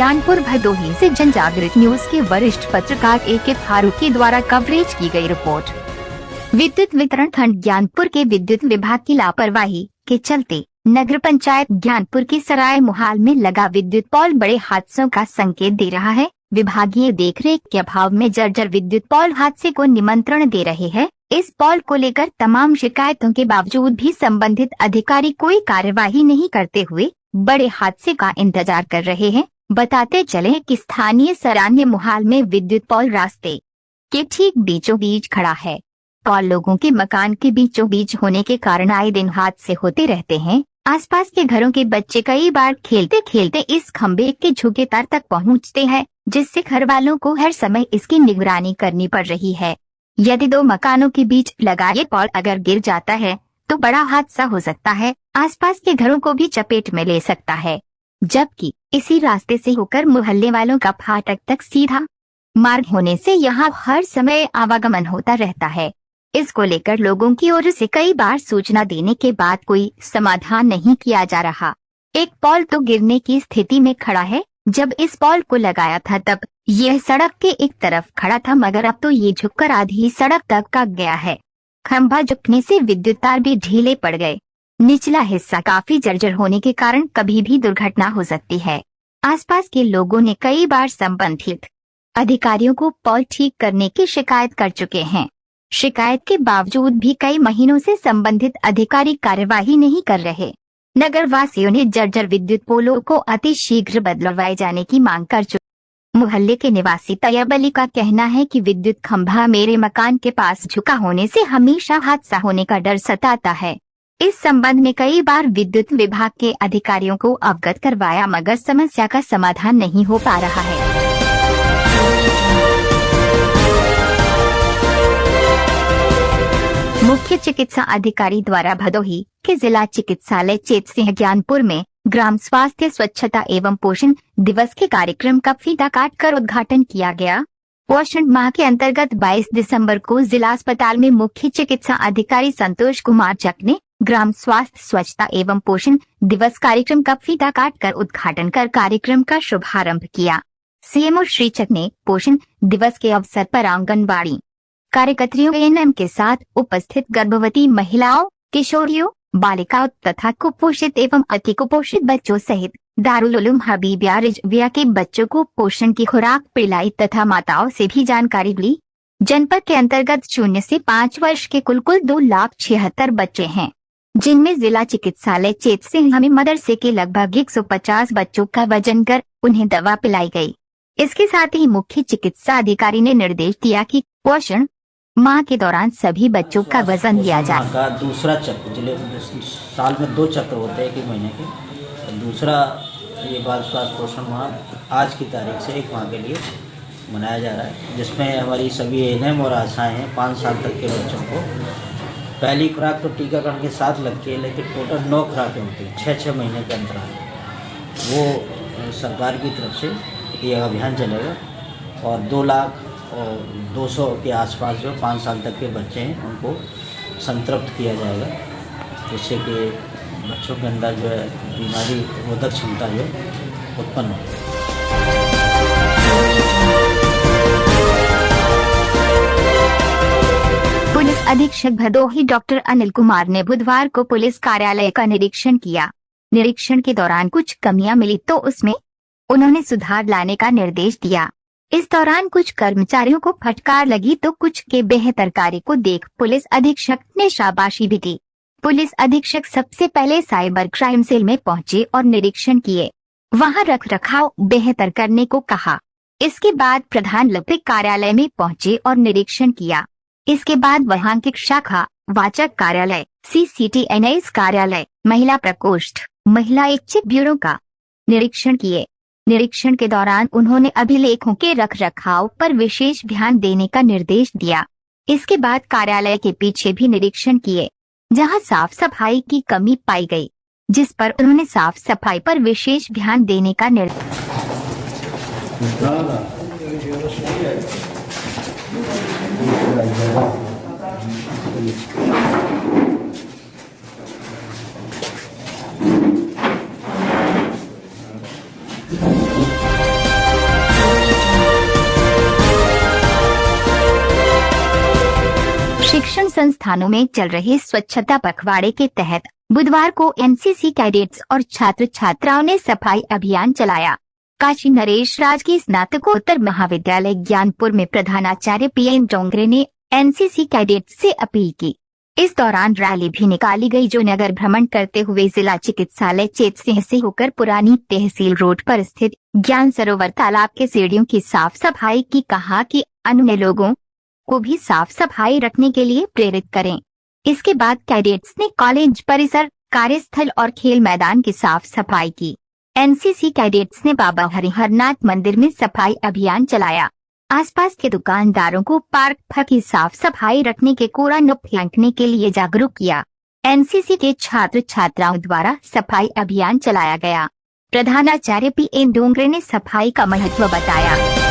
ज्ञानपुर भदोही से जनजागृत न्यूज के वरिष्ठ पत्रकार AK फारूकी द्वारा कवरेज की गई रिपोर्ट। विद्युत वितरण खंड ज्ञानपुर के विद्युत विभाग की लापरवाही के चलते नगर पंचायत ज्ञानपुर की सराय मुहाल में लगा विद्युत पोल बड़े हादसों का संकेत दे रहा है। विभागीय देखरेख के अभाव में जर्जर विद्युत पोल हादसे को निमंत्रण दे रहे हैं। इस पोल को लेकर तमाम शिकायतों के बावजूद भी संबंधित अधिकारी कोई कार्यवाही नहीं करते हुए बड़े हादसे का इंतजार कर रहे हैं। बताते चले कि स्थानीय सराय मुहाल में विद्युत पोल रास्ते के ठीक बीचों बीच खड़ा है। पोल लोगों के मकान के बीचों बीच होने के कारण आए दिन हादसे होते रहते हैं। आसपास के घरों के बच्चे कई बार खेलते खेलते इस खंबे के झुके तार तक पहुंचते हैं, जिससे घर वालों को हर समय इसकी निगरानी करनी पड़ रही है। यदि दो मकानों के बीच लगा ये पोल अगर गिर जाता है तो बड़ा हादसा हो सकता है, आसपास के घरों को भी चपेट में ले सकता है। जबकि इसी रास्ते से होकर मोहल्ले वालों का फाटक तक सीधा मार्ग होने से यहाँ हर समय आवागमन होता रहता है। इसको लेकर लोगों की ओर से कई बार सूचना देने के बाद कोई समाधान नहीं किया जा रहा। एक पोल तो गिरने की स्थिति में खड़ा है। जब इस पोल को लगाया था तब यह सड़क के एक तरफ खड़ा था, मगर अब तो ये झुककर आधी सड़क तक का गया है। खंभा झुकने से विद्युत तार भी ढीले पड़ गए। निचला हिस्सा काफी जर्जर होने के कारण कभी भी दुर्घटना हो सकती है। आसपास के लोगों ने कई बार संबंधित अधिकारियों को पोल ठीक करने की शिकायत कर चुके हैं। शिकायत के बावजूद भी कई महीनों से संबंधित अधिकारी कार्यवाही नहीं कर रहे। नगर वासियों ने जर्जर विद्युत पोलों को अति शीघ्र बदलवाए जाने की मांग कर चुके। मोहल्ले के निवासी तैयब अली का कहना है कि विद्युत खंभा मेरे मकान के पास झुका होने से हमेशा हादसा होने का डर सताता है। इस संबंध में कई बार विद्युत विभाग के अधिकारियों को अवगत करवाया, मगर समस्या का समाधान नहीं हो पा रहा है। मुख्य चिकित्सा अधिकारी द्वारा भदोही के जिला चिकित्सालय चेतसिंह ज्ञानपुर में ग्राम स्वास्थ्य स्वच्छता एवं पोषण दिवस के कार्यक्रम का फीता काटकर उद्घाटन किया गया। पोषण माह के अंतर्गत 22 दिसंबर को जिला अस्पताल में मुख्य चिकित्सा अधिकारी संतोष कुमार चक ने ग्राम स्वास्थ्य स्वच्छता एवं पोषण दिवस कार्यक्रम का फीता काटकर उद्घाटन कर कार्यक्रम का शुभारंभ किया। CMO श्री चक ने पोषण दिवस के अवसर पर आंगनबाड़ी कार्यकर्तियों ANM के साथ उपस्थित गर्भवती महिलाओं, किशोरियों, बालिकाओं तथा कुपोषित एवं अति कुपोषित बच्चों सहित दारुल उलूम हबीबिया रिजविया के बच्चों को पोषण की खुराक पिलाई तथा माताओं से भी जानकारी ली। जनपद के अंतर्गत 0 से 5 वर्ष के कुल 2,76,000 बच्चे हैं, जिनमें जिला चिकित्सालय चेतसिंह में मदरसे के लगभग 150 बच्चों का वजन कर उन्हें दवा पिलाई गई। इसके साथ ही मुख्य चिकित्सा अधिकारी ने निर्देश दिया कि पोषण माह के दौरान सभी बच्चों का वजन लिया जाए। का दूसरा चक्र जिले साल में 2 चक्र होते हैं, 1 महीने के। दूसरा ये बाल स्वास्थ्य पोषण माह आज की तारीख से 1 माह के लिए मनाया जा रहा है, जिसमें हमारी सभी ANM और आशाएं हैं 5 साल तक के बच्चों को। पहली खुराक तो टीकाकरण के साथ लगती है, लेकिन टोटल 9 खुराकें होती हैं 6-6 महीने के अंतराल। वो सरकार की तरफ से ये अभियान चलेगा और 2,00,200 के आसपास जो 5 साल तक के बच्चे हैं उनको संतृप्त किया जाएगा, जिससे कि बच्चों के अंदर जो है बीमारी रोधक क्षमता जो उत्पन्न हो। पुलिस अधीक्षक भदोही डॉक्टर अनिल कुमार ने बुधवार को पुलिस कार्यालय का निरीक्षण किया। निरीक्षण के दौरान कुछ कमियां मिली तो उसमें उन्होंने सुधार लाने का निर्देश दिया। इस दौरान कुछ कर्मचारियों को फटकार लगी तो कुछ के बेहतर कार्य को देख पुलिस अधीक्षक ने शाबाशी भी दी। पुलिस अधीक्षक सबसे पहले साइबर क्राइम सेल में पहुंचे और निरीक्षण किए। वहां रखरखाव बेहतर करने को कहा। इसके बाद प्रधान लिपिक कार्यालय में पहुंचे और निरीक्षण किया। इसके बाद वहां के शाखा वाचक कार्यालय, CCTNS कार्यालय, महिला प्रकोष्ठ, महिला ऐच्छिक ब्यूरो का निरीक्षण किए। निरीक्षण के दौरान उन्होंने अभिलेखों के रखरखाव पर विशेष ध्यान देने का निर्देश दिया। इसके बाद कार्यालय के पीछे भी निरीक्षण किए, जहां साफ सफाई की कमी पाई गई, जिस पर उन्होंने साफ सफाई पर विशेष ध्यान देने का निर्देश। शिक्षण संस्थानों में चल रहे स्वच्छता पखवाड़े के तहत बुधवार को एनसीसी कैडेट्स और छात्र छात्राओं ने सफाई अभियान चलाया। काशी नरेश राजकीय स्नातकोत्तर महाविद्यालय ज्ञानपुर में प्रधानाचार्य पीएन डोंगरे ने एनसीसी कैडेट्स से अपील की। इस दौरान रैली भी निकाली गई, जो नगर भ्रमण करते हुए जिला चिकित्सालय चेतसिंह से होकर पुरानी तहसील रोड पर स्थित ज्ञान सरोवर तालाब के सीढ़ियों की साफ सफाई की। कहा कि अन्य लोगों को भी साफ सफाई रखने के लिए प्रेरित करें। इसके बाद कैडेट्स ने कॉलेज परिसर, कार्यस्थल और खेल मैदान की साफ सफाई की। एनसीसी कैडेट्स ने बाबा हरिहरनाथ मंदिर में सफाई अभियान चलाया। आसपास के दुकानदारों को पार्क की साफ सफाई रखने के कूड़ा न फेंकने के लिए जागरूक किया। एनसीसी के छात्र छात्राओं द्वारा सफाई अभियान चलाया गया। प्रधानाचार्य पीएन डोंगरे ने सफाई का महत्व बताया।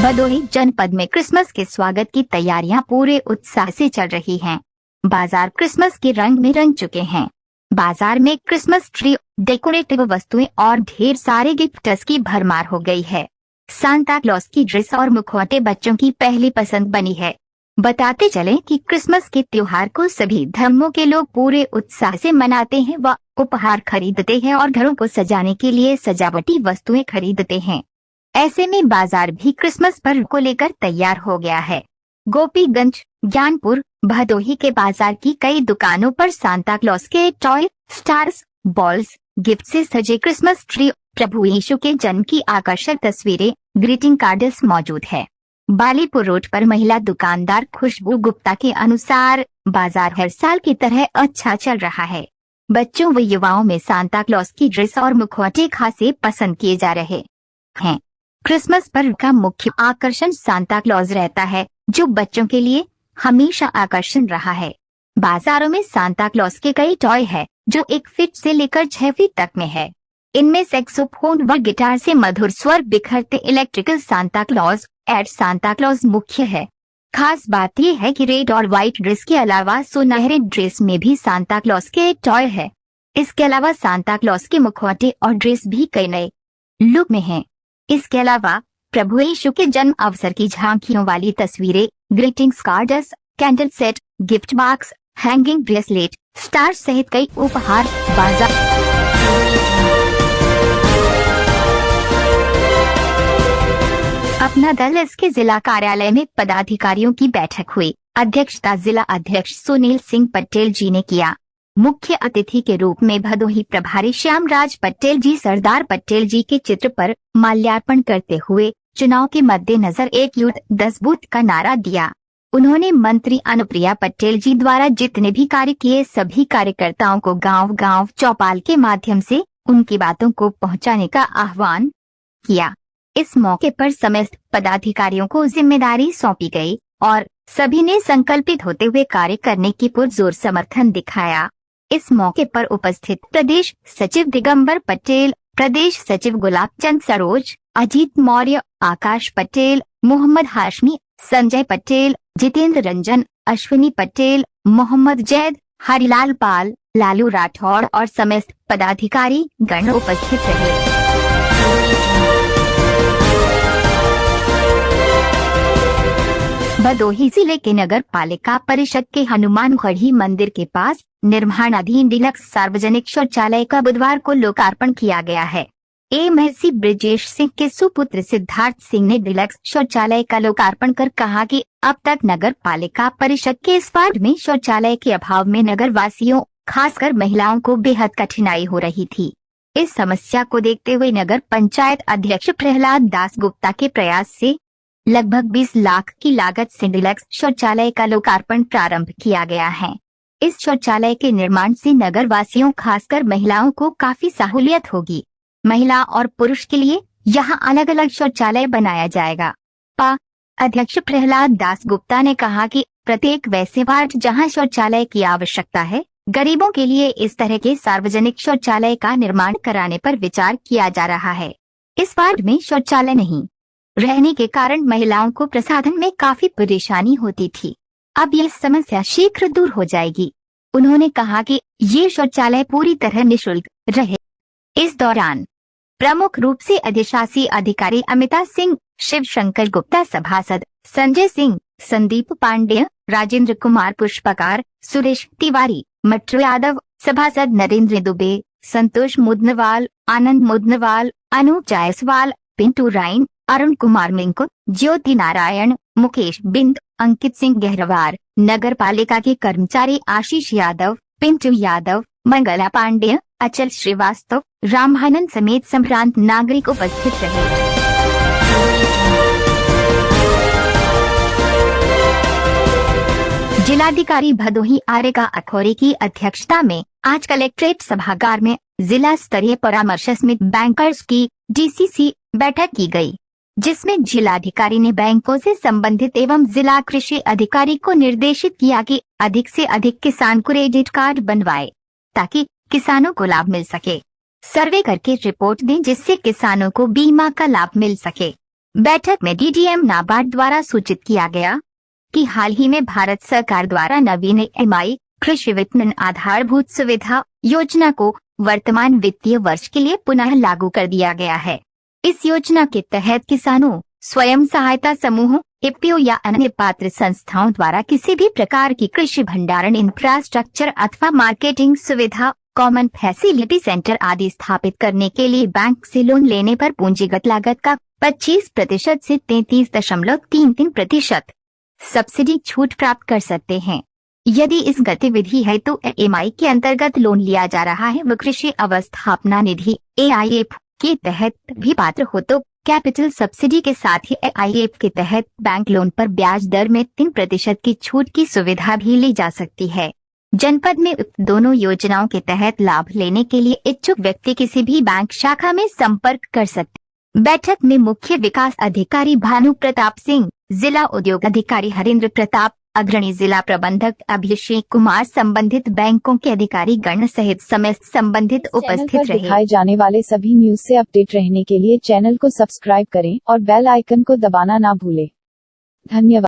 भदोही जनपद में क्रिसमस के स्वागत की तैयारियां पूरे उत्साह से चल रही हैं। बाजार क्रिसमस के रंग में रंग चुके हैं। बाजार में क्रिसमस ट्री, डेकोरेटिव वस्तुएं और ढेर सारे गिफ्ट्स की भरमार हो गई है। सांता क्लॉस की ड्रेस और मुखौटे बच्चों की पहली पसंद बनी है। बताते चलें कि क्रिसमस के त्योहार को सभी धर्मों के लोग पूरे उत्साह से मनाते हैं व उपहार खरीदते हैं और घरों को सजाने के लिए सजावटी वस्तुएं खरीदते हैं। ऐसे में बाजार भी क्रिसमस पर्व को लेकर तैयार हो गया है। गोपीगंज, ज्ञानपुर, भदोही के बाजार की कई दुकानों पर सांता क्लॉस के टॉय, स्टार्स, बॉल्स, गिफ्ट से सजे क्रिसमस ट्री, प्रभु यीशु के जन्म की आकर्षक तस्वीरें, ग्रीटिंग कार्ड्स मौजूद है। बालीपुर रोड पर महिला दुकानदार खुशबू गुप्ता के अनुसार बाजार हर साल की तरह अच्छा चल रहा है। बच्चों व युवाओं में सांता क्लॉस की ड्रेस और मुखौटे खासे पसंद किए जा रहे हैं। क्रिसमस पर्व का मुख्य आकर्षण सांता क्लॉज रहता है, जो बच्चों के लिए हमेशा आकर्षण रहा है। बाजारों में सांता क्लॉस के कई टॉय है, जो 1 फीट से लेकर 6 फीट तक में है। इनमें सैक्सोफोन व गिटार से मधुर स्वर बिखरते इलेक्ट्रिकल सांता क्लॉज, एड सांता क्लॉज मुख्य है। खास बात यह है कि रेड और व्हाइट ड्रेस के अलावा सुनहरे ड्रेस में भी सांता क्लॉज के टॉय है। इसके अलावा सांता क्लॉज के मुखौटे और ड्रेस भी कई नए लुक में हैं। इसके अलावा प्रभु यीशु के जन्म अवसर की झांकियों वाली तस्वीरें, greetings cards, candle set, gift box, hanging bracelet, star सहित कई उपहार बाजार। अपना दल इसके जिला कार्यालय में पदाधिकारियों की बैठक हुई। अध्यक्षता जिला अध्यक्ष सुनील सिंह पटेल जी ने किया। मुख्य अतिथि के रूप में भदोही प्रभारी श्यामराज पटेल जी सरदार पटेल जी के चित्र पर माल्यार्पण करते हुए चुनाव के मद्देनजर 1 यूथ 10 बूथ का नारा दिया। उन्होंने मंत्री अनुप्रिया पटेल जी द्वारा जितने भी कार्य किए सभी कार्यकर्ताओं को गांव-गांव चौपाल के माध्यम से उनकी बातों को पहुंचाने का आह्वान किया। इस मौके पर समस्त पदाधिकारियों को जिम्मेदारी सौंपी गई और सभी ने संकल्पित होते हुए कार्य करने की पुरजोर समर्थन दिखाया। इस मौके पर उपस्थित प्रदेश सचिव दिगंबर पटेल, प्रदेश सचिव गुलाब चंद सरोज, अजीत मौर्य, आकाश पटेल, मोहम्मद हाशमी, संजय पटेल, जितेंद्र रंजन, अश्विनी पटेल, मोहम्मद जैद, हरिलाल पाल, लालू राठौड़ और समस्त पदाधिकारी गण उपस्थित रहे। भदोही जिले के नगर पालिका परिषद के हनुमानगढ़ी मंदिर के पास निर्माणाधीन डिलक्स सार्वजनिक शौचालय का बुधवार को लोकार्पण किया गया है। महर्षि ब्रजेश सिंह के सुपुत्र सिद्धार्थ सिंह ने डिलक्स शौचालय का लोकार्पण कर कहा कि अब तक नगर पालिका परिषद के इस वार्ड में शौचालय के अभाव में नगर वासियों खासकर महिलाओं को बेहद कठिनाई हो रही थी। इस समस्या को देखते हुए नगर पंचायत अध्यक्ष प्रहलाद दास गुप्ता के प्रयास से लगभग 20 लाख की लागत से डिलक्स शौचालय का लोकार्पण प्रारंभ किया गया है। इस शौचालय के निर्माण से नगर वासियों खासकर महिलाओं को काफी सहूलियत होगी। महिला और पुरुष के लिए यहाँ अलग अलग शौचालय बनाया जाएगा। अध्यक्ष प्रहलाद दास गुप्ता ने कहा कि प्रत्येक वैसे वार्ड जहाँ शौचालय की आवश्यकता है, गरीबों के लिए इस तरह के सार्वजनिक शौचालय का निर्माण कराने पर विचार किया जा रहा है। इस वार्ड में शौचालय नहीं रहने के कारण महिलाओं को प्रसाधन में काफी परेशानी होती थी। अब यह समस्या शीघ्र दूर हो जाएगी। उन्होंने कहा कि ये शौचालय पूरी तरह निःशुल्क रहे। इस दौरान प्रमुख रूप से अधिशासी अधिकारी अमिता सिंह, शिव शंकर गुप्ता सभासद, संजय सिंह, संदीप पांडेय, राजेंद्र कुमार पुष्पकार, सुरेश तिवारी, मट्टू यादव, सभासद नरेंद्र दुबे, संतोष मुदनवाल, आनंद मुदनवाल, अनूप जायसवाल, पिंटू राइन, अरुण कुमार मिंको, ज्योति नारायण, मुकेश बिंद, अंकित सिंह गहरवार, नगर पालिका के कर्मचारी आशीष यादव, पिंटू यादव, मंगला पांडेय, अचल श्रीवास्तव, रामानंद समेत संभ्रांत नागरिक उपस्थित रहे। जिलाधिकारी भदोही आर्यका अखौरी की अध्यक्षता में आज कलेक्ट्रेट सभागार में जिला स्तरीय परामर्श समिति बैंकर्स की DCC बैठक की गई, जिसमें जिलाधिकारी ने बैंकों से संबंधित एवं जिला कृषि अधिकारी को निर्देशित किया कि अधिक से अधिक किसान क्रेडिट कार्ड बनवाए ताकि किसानों को लाभ मिल सके। सर्वे करके रिपोर्ट दें जिससे किसानों को बीमा का लाभ मिल सके। बैठक में DDM नाबार्ड द्वारा सूचित किया गया कि हाल ही में भारत सरकार द्वारा नवीन EMI कृषि विपणन आधारभूत सुविधा योजना को वर्तमान वित्तीय वर्ष के लिए पुनः लागू कर दिया गया है। इस योजना के तहत किसानों, स्वयं सहायता समूहों, FPO या अन्य पात्र संस्थाओं द्वारा किसी भी प्रकार की कृषि भंडारण इंफ्रास्ट्रक्चर अथवा मार्केटिंग सुविधा, कॉमन फैसिलिटी सेंटर आदि स्थापित करने के लिए बैंक से लोन लेने पर पूंजीगत लागत का 25% से 33.33% सब्सिडी छूट प्राप्त कर सकते हैं। यदि इस गतिविधि है तो EMI के अंतर्गत लोन लिया जा रहा है व कृषि अवस्थापना निधि AIF के तहत भी पात्र हो तो कैपिटल सब्सिडी के साथ ही AIF के तहत बैंक लोन पर ब्याज दर में 3% की छूट की सुविधा भी ली जा सकती है। जनपद में उक्त दोनों योजनाओं के तहत लाभ लेने के लिए इच्छुक व्यक्ति किसी भी बैंक शाखा में संपर्क कर सकते। बैठक में मुख्य विकास अधिकारी भानु प्रताप सिंह, जिला उद्योग अधिकारी हरेंद्र प्रताप, अग्रणी जिला प्रबंधक अभिषेक कुमार, संबंधित बैंकों के अधिकारी गण सहित समस्त संबंधित उपस्थित रहे। दिखाए जाने वाले सभी न्यूज से अपडेट रहने के लिए चैनल को सब्सक्राइब करें और बेल आइकन को दबाना ना भूलें। धन्यवाद।